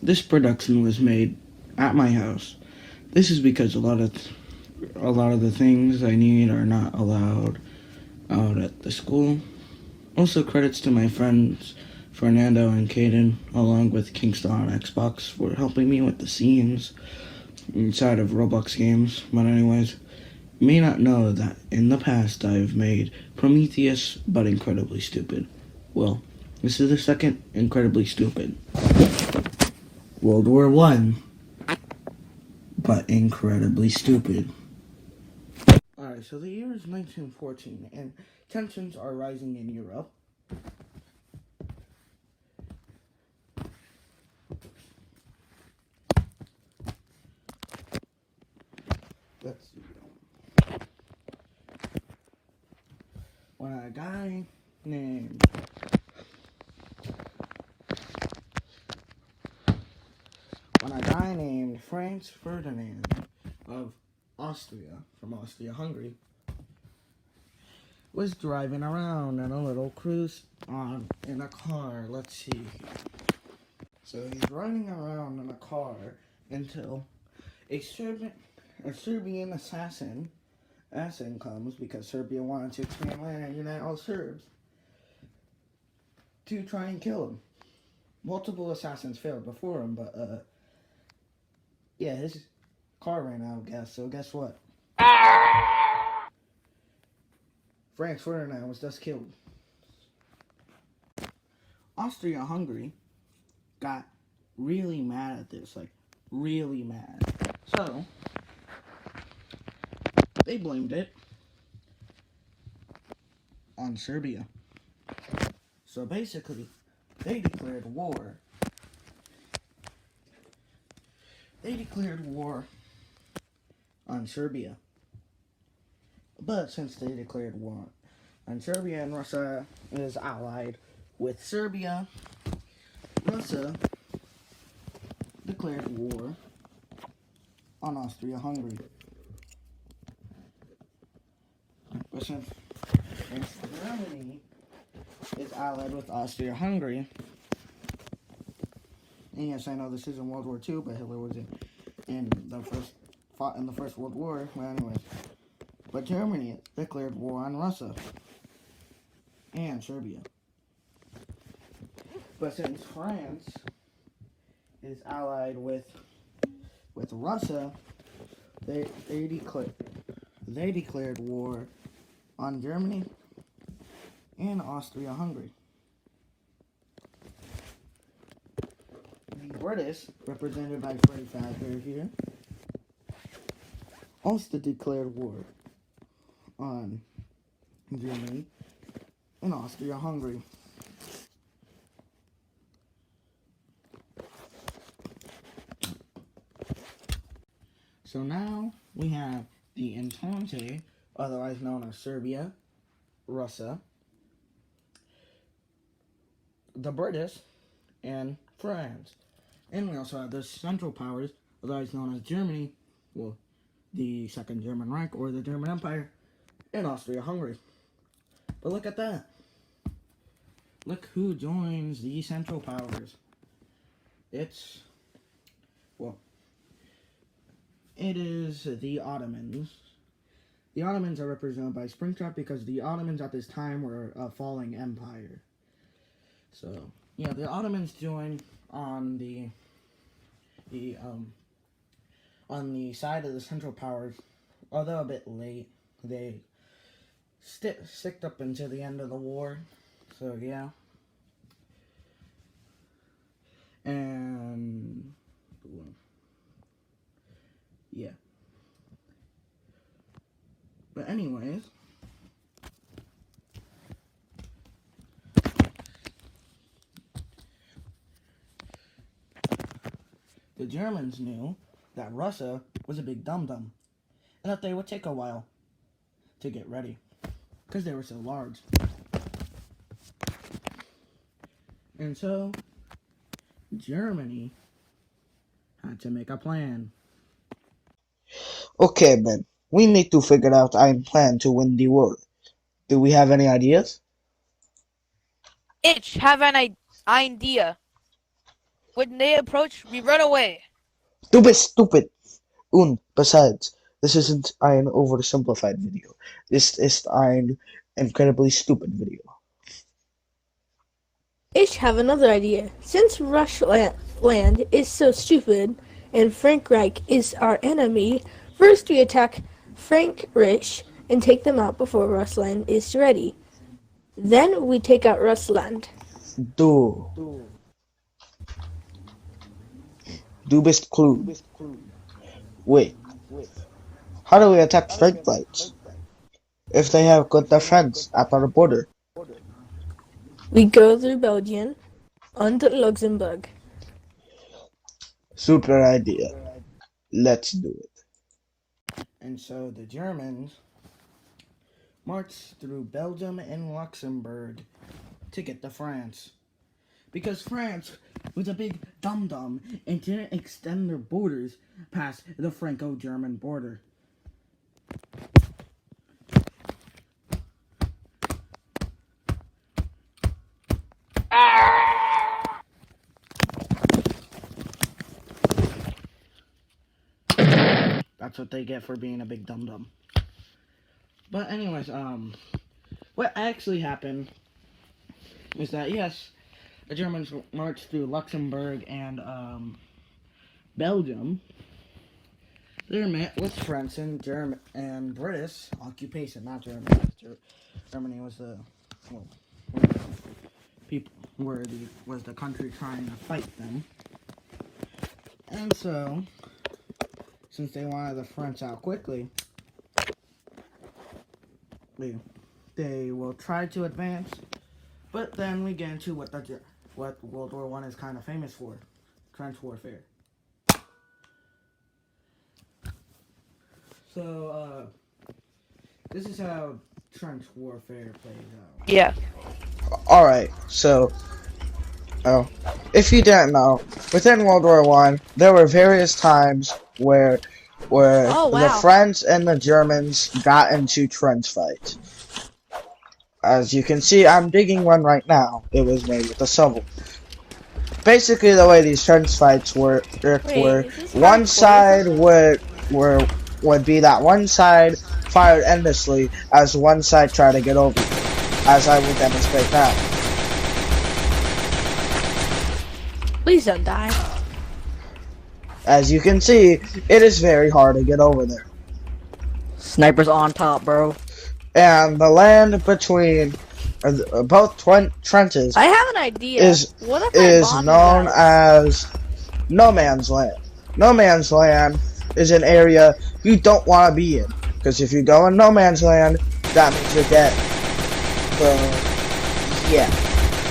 This production was made at my house. This is because a lot of the things I need are not allowed out at the school. Also, credits to my friends Fernando and Caden, along with Kingston on Xbox, for helping me with the scenes inside of Roblox games. But anyways, you may not know that in the past I've made Prometheus, but incredibly stupid. Well, this is the second incredibly stupid. World War I, but incredibly stupid. Alright, so the year is 1914, and tensions are rising in Europe. Let's see. When a guy named Franz Ferdinand of Austria, from Austria-Hungary, was driving around in a little cruise in a car. Let's see. So he's driving around in a car until a Serbian assassin comes because Serbia wanted to expand land and unite all Serbs to try and kill him. Multiple assassins failed before him, but yeah, his car ran out of gas. So guess what? Franz Ferdinand was thus killed. Austria-Hungary got really mad at this, like really mad. So they blamed it on Serbia. So basically, they declared war. They declared war on Serbia. But since they declared war on Serbia and Russia is allied with Serbia, Russia declared war on Austria-Hungary. But since Germany is allied with Austria-Hungary, and yes, I know this isn't World War II, but Hitler was fought in the First World War. Well, anyways, but Germany declared war on Russia and Serbia. But since France is allied with Russia, they declared war on Germany and Austria-Hungary. The British, represented by Freddie Fazbear here, also declared war on Germany and Austria-Hungary. So now we have the Entente, otherwise known as Serbia, Russia, the British, and France. And we also have the Central Powers, otherwise known as Germany, well, the Second German Reich, or the German Empire, and Austria-Hungary. But look at that. Look who joins the Central Powers. It is the Ottomans. The Ottomans are represented by Springtrap because the Ottomans at this time were a falling empire. So, yeah, the Ottomans joined on the side of the Central Powers, although a bit late. They sticked up until the end of the war. So, yeah. And yeah. But anyways, the Germans knew that Russia was a big dum-dum, and that they would take a while to get ready, because they were so large. And so, Germany had to make a plan. Okay, Ben, we need to figure out our plan to win the war. Do we have any ideas? Itch, have an idea. When they approach, we run away. Du bist stupid. Und besides, this isn't an oversimplified video. This is an incredibly stupid video. Ich have another idea. Since Rushland is so stupid and Frankreich is our enemy, first we attack Frankreich and take them out before Russland is ready. Then we take out Russland. Du. Du bist klug. Wait. How do we attack Frankfurt if they have good defense at our border? We go through Belgium and Luxembourg. Super idea. Let's do it. And so the Germans marched through Belgium and Luxembourg to get to France. Because France was a big dum-dum and didn't extend their borders past the Franco-German border. That's what they get for being a big dum-dum. But anyways, what actually happened is that, yes, the Germans marched through Luxembourg and Belgium. They met with French and British occupation, not Germany. Germany was the was the country trying to fight them. And so, since they wanted the French out quickly, they will try to advance. But then we get into what World War I is kind of famous for: trench warfare. So, this is how trench warfare plays out. Yeah. Alright, so, if you didn't know, within World War One, there were various times where the French and the Germans got into trench fights. As you can see, I'm digging one right now. It was made with a shovel. Basically, the way these trench fights were one side would be that one side fired endlessly as one side tried to get over, as I will demonstrate now. Please don't die. As you can see, it is very hard to get over there. Snipers on top, bro. And the land between both trenches I have an idea. is known as No Man's Land. No Man's Land is an area you don't want to be in, because if you go in No Man's Land, that means you're dead. So, yeah,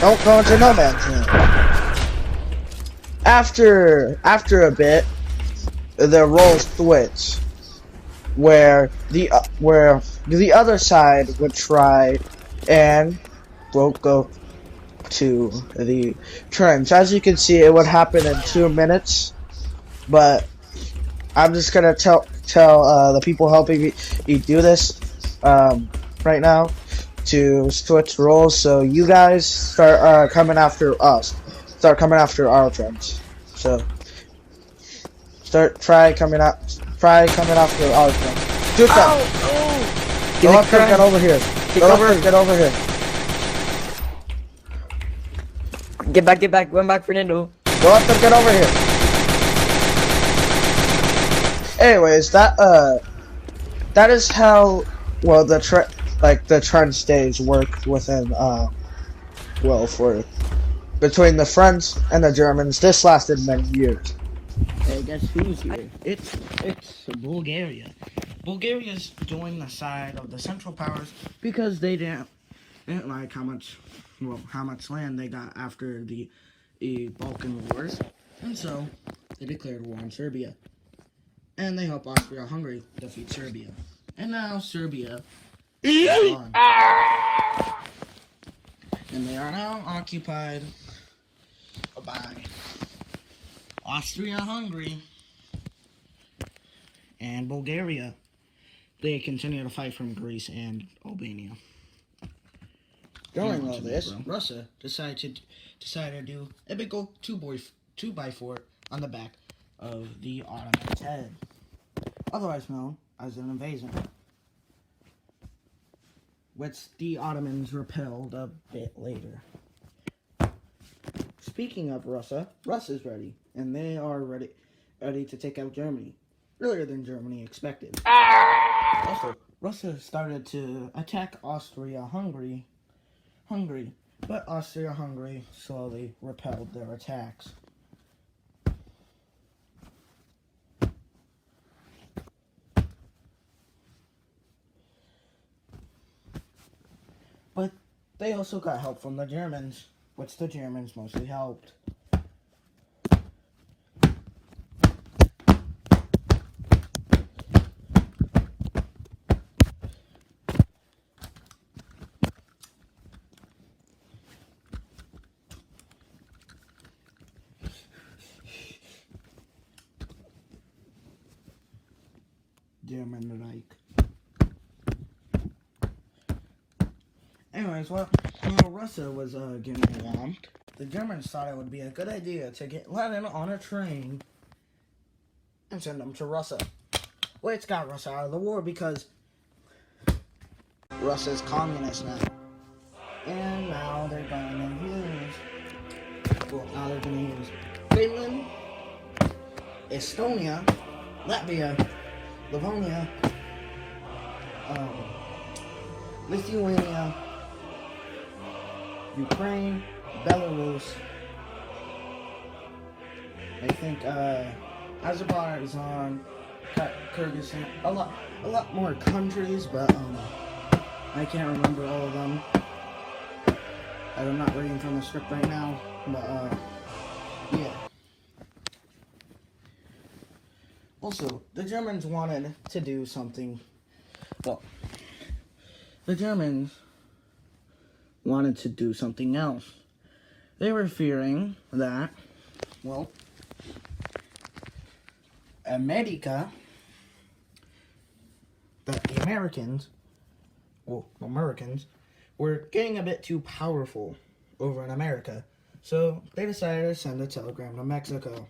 don't go into No Man's Land. After a bit, the roles switch, where the other side would try and go to the trench. As you can see, it would happen in 2 minutes, but I'm just gonna tell the people helping me do this right now to switch roles. So you guys start coming after us. Start coming after our friends. So try coming after our friends. Shoot them. Go up there, get over here. Go up there, get over here. Get back, run back, Fernando. Go up there, get over here. Anyways, that is how the trench stage work within for between the French and the Germans. This lasted many years. Hey, guess who's here? It's Bulgaria. Bulgaria's joined the side of the Central Powers because they didn't like how much land they got after the Balkan Wars, and so they declared war on Serbia. And they helped Austria-Hungary defeat Serbia. And now Serbia is gone. And they are now occupied by Austria-Hungary and Bulgaria. They continue to fight from Greece and Albania. During all this, Russia decided to do a big old 2x4 on the back of the Ottoman's head, otherwise known as an invasion, which the Ottomans repelled a bit later. Speaking of Russia, Russia's ready, and they are ready to take out Germany, earlier than Germany expected. Also, Russia started to attack Austria-Hungary, but Austria-Hungary slowly repelled their attacks. But they also got help from the Germans, which the Germans mostly helped. German Reich. Anyways, while Russia was getting bombed, the Germans thought it would be a good idea to get Lenin on a train and send him to Russia. Which got Russia out of the war because Russia's communist now. And now they're going to use Finland, Estonia, Latvia, Livonia, Lithuania, Ukraine, Belarus, I think Azerbaijan, Kyrgyzstan, a lot more countries, but I can't remember all of them. I'm not reading from the script right now, but yeah. Also, the Germans wanted to do something. Well, the Germans wanted to do something else. They were fearing that, well, America, that the Americans were getting a bit too powerful over in America. So they decided to send a telegram to Mexico.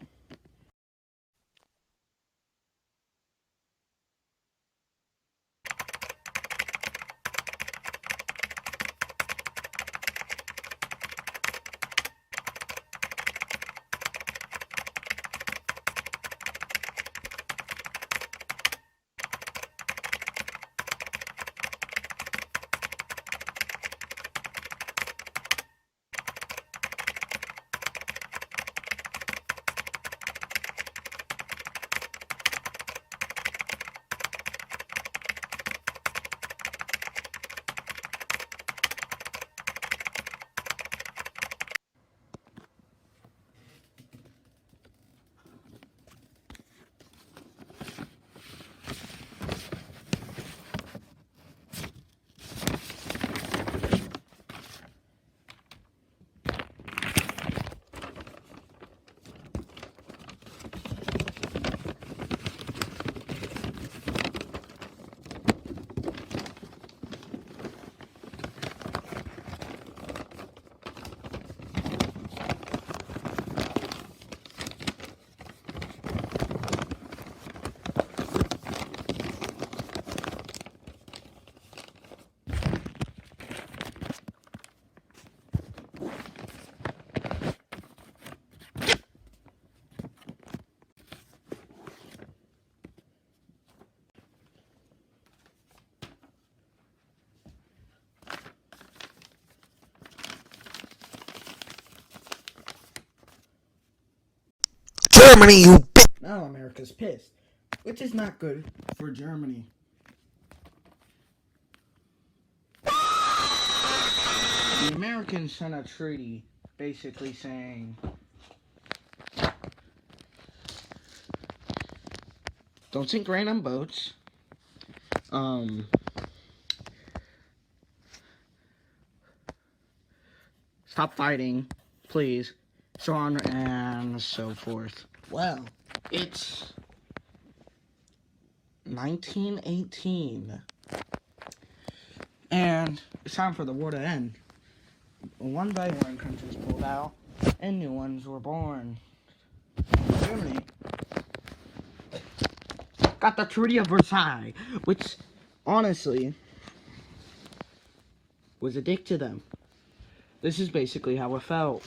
Germany, you bitch! Now America's pissed, which is not good for Germany. The Americans sent a treaty basically saying, don't sink random boats, stop fighting, please, so on and so forth. Well, it's 1918, and it's time for the war to end. One by one, countries pulled out, and new ones were born. Germany got the Treaty of Versailles, which honestly was a dick to them. This is basically how it felt.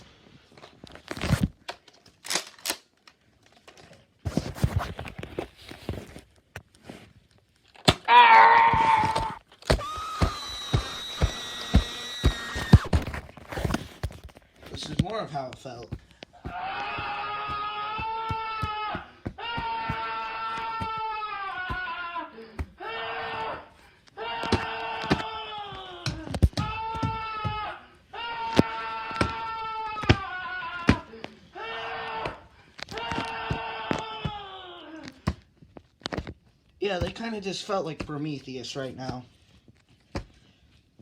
This is more of how it felt. Yeah, they kind of just felt like Prometheus right now.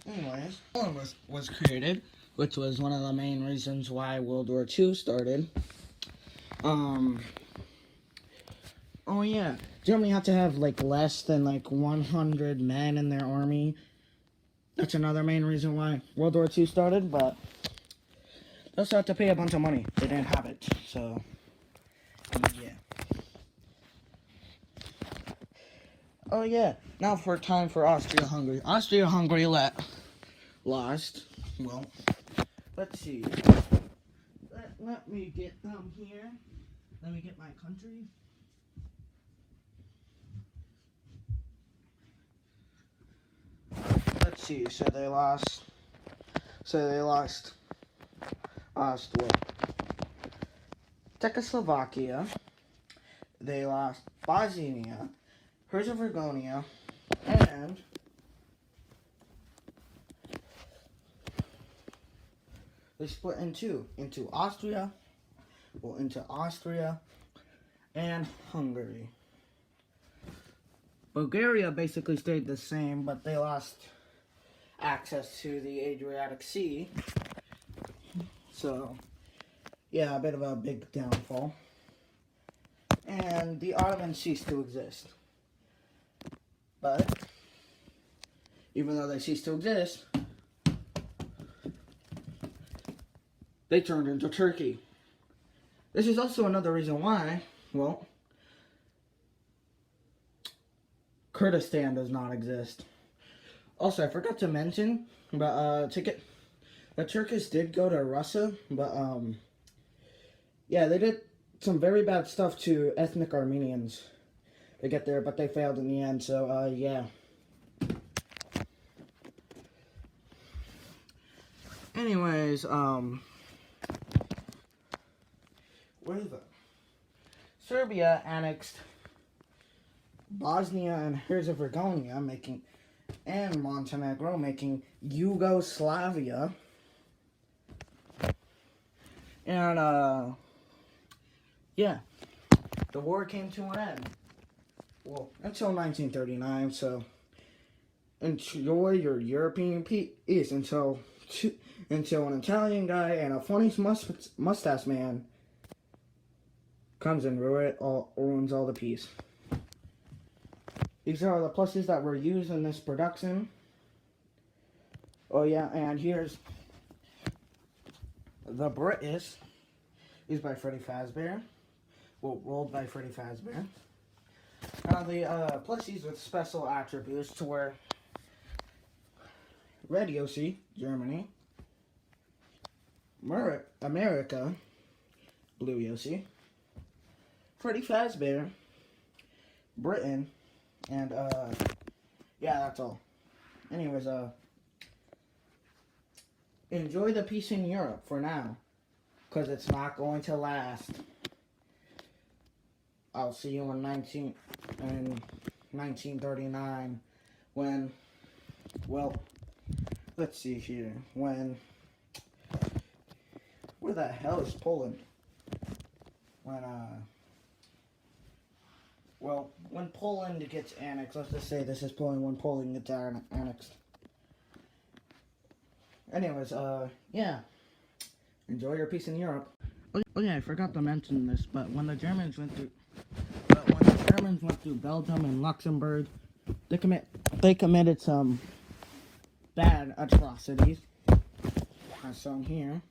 Anyways, Poland was created, which was one of the main reasons why World War II started. Oh yeah, Germany had to have like less than like 100 men in their army. That's another main reason why World War II started, but they also had to pay a bunch of money. They didn't have it, so yeah. Oh yeah, now for time for Austria-Hungary. Austria-Hungary lost. Well, let's see. Let me get them here. Let me get my country. Let's see. So they lost Austria. Czechoslovakia. They lost Bosnia, Herzegovina, and they split into Austria and Hungary. Bulgaria basically stayed the same, but they lost access to the Adriatic Sea. So, yeah, a bit of a big downfall. And the Ottomans ceased to exist. But, even though they ceased to exist, they turned into Turkey. This is also another reason why, well, Kurdistan does not exist. Also, I forgot to mention, but the Turkish did go to Russia, but yeah, they did some very bad stuff to ethnic Armenians to get there, but they failed in the end, so yeah. Anyways, where is it? Serbia annexed Bosnia and Herzegovina, and Montenegro, making Yugoslavia. And, yeah, the war came to an end. Well, until 1939, so enjoy your European peace until an Italian guy and a funny mustache man comes and ruins all the peace. These are the pluses that were used in this production. Oh yeah, and here's The British, used by Freddy Fazbear. Well, rolled by Freddy Fazbear. The plushies with special attributes to where Red Yoshi, Germany, America, Blue Yoshi, Freddy Fazbear, Britain, and yeah, that's all. Anyways, enjoy the peace in Europe for now, because it's not going to last. I'll see you in 1939 when, well, let's see here, where the hell is Poland? When Poland gets annexed, let's just say this is Poland when Poland gets annexed. Anyways, yeah, enjoy your peace in Europe. Oh yeah, I forgot to mention this, but when the Germans went through Belgium and Luxembourg, they committed some bad atrocities, as shown here.